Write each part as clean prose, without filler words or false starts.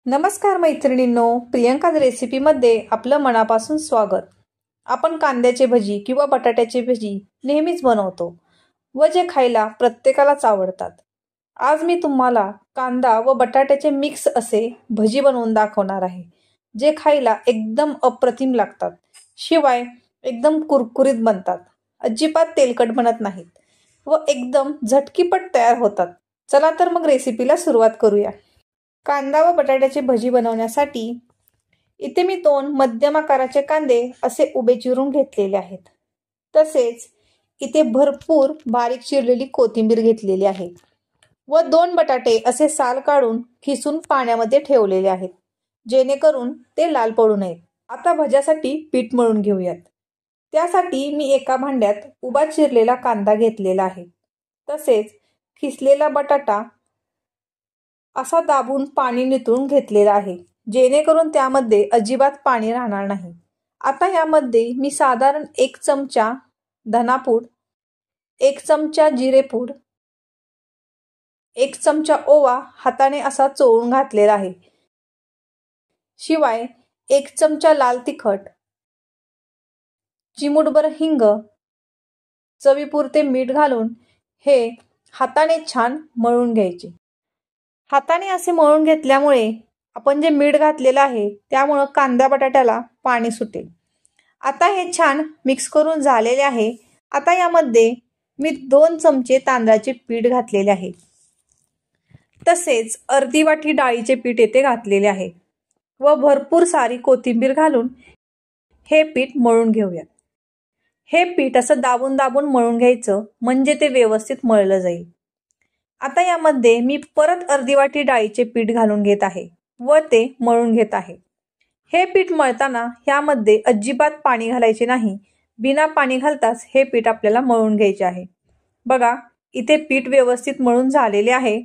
नमस्कार मैत्रिणींनो, प्रियंकाज रेसिपीमध्ये आपलं मनापासून स्वागत। आपण कांद्याची भजी किंवा बटाट्याची भजी नेहमीच बनवतो व जे खायला प्रत्येकालाच आवडतात। आज मी तुम्हाला कांदा व बटाट्याचे मिक्स असे भजी बनवून दाखवणार आहे, जे खायला एकदम अप्रतिम लागतात, शिवाय एकदम कुरकुरीत बनतात, अजिबात तेलकट बनत नाहीत व एकदम झटकीपट तयार होतात। चला तर मग रेसिपीला सुरुवात करूया। कांदा व बटाट्याची भजी बनवण्यासाठी इथे मी 2 मध्यम आकाराचे कांदे असे उभे चिरून घेतलेले आहेत। तसेच इथे भरपूर बारीक चिरलेली कोथिंबीर घेतलेली आहे व 2 बटाटे असे साल काढून खिसून पाण्यामध्ये ठेवलेले आहेत, जेणेकरून ते लाल पडू नयेत। आता भज्यासाठी पीठ मळून घेऊयात। त्यासाठी मी एका भांड्यात उभा चिरलेला कांदा घेतलेला आहे, तसेच खिसलेला बटाटा असा दाबून पाणी नितळून घेतलेला आहे, जेणेकरून त्यामध्ये अजिबात पाणी राहणार नाही। आता यामध्ये मी साधारण 1 चमचा धनापूड, 1 चमचा जिरेपूड, 1 चमचा ओवा हाताने असा चोळून घातलेला आहे, शिवाय 1 चमचा लाल तिखट, चिमूटभर हिंग, चवीपुरते मीठ घालून हे हाताने छान मळून घ्यायचे। हाताने असे मळून घेतल्यामुळे आपण जे मीठ घातलेलं आहे त्यामुळे कांदा बटाट्याला पाणी सुटेल। आता हे छान मिक्स करून झालेले आहे। आता यामध्ये मी 2 चमचे तांदळाचे पीठ घातलेले आहे, तसेच अर्धी वाटी डाळीचे पीठ येथे घातलेले आहे व भरपूर सारी कोथिंबीर घालून हे पीठ मळून घेऊया। हे पीठ असं दाबून दाबून मळून घ्यायचं, म्हणजे ते व्यवस्थित मळलं जाईल। आता यामध्ये मी परत अर्धी वाटी डाळीचे पीठ घालून घेत आहे व ते मळून घेत आहे। हे पीठ मळताना यामध्ये अजिबात पाणी घालायचे नाही, बिना पाणी घालताच हे पीठ आपल्याला मळून घ्यायचे आहे। बघा, इथे पीठ व्यवस्थित मळून झालेले आहे।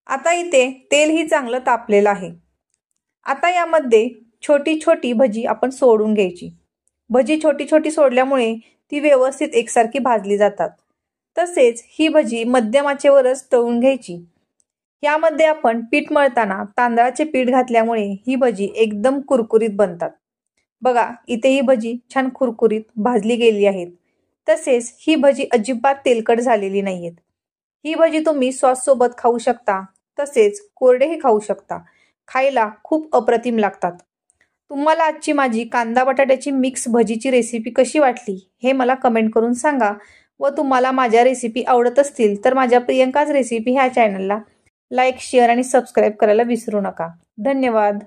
आता इथे तेलही चांगलं तापलेलं आहे। आता यामध्ये छोटी छोटी भजी आपण सोडून घ्यायची। भजी छोटी छोटी सोडल्यामुळे ती व्यवस्थित एकसारखी भाजली जातात। तसेच ही भजी मध्यम आचेवरच तळून घ्यायची। यामध्ये आपण पीठ मळताना तांदळाचे पीठ घातल्यामुळे ही भजी एकदम कुरकुरीत बनतात। बघा, इथे ही भजी छान कुरकुरीत भाजली गेली आहेत। तसेच ही भजी अजिबात तेलकट झालेली नाहीयेत। ही भजी तुम्ही सॉस सोबत खाऊ शकता, तसेच कोरडेही खाऊ शकता, खायला खूप अप्रतिम लागतात। तुम्हाला आजची माझी कांदा बटाट्याची मिक्स भजीची रेसिपी कशी वाटली हे मला कमेंट करून सांगा व तुम्हाला माझ्या रेसिपी आवडत असतील तर माझ्या प्रियंकाज रेसिपी ह्या चॅनलला लाईक, शेअर आणि सबस्क्राईब करायला विसरू नका। धन्यवाद।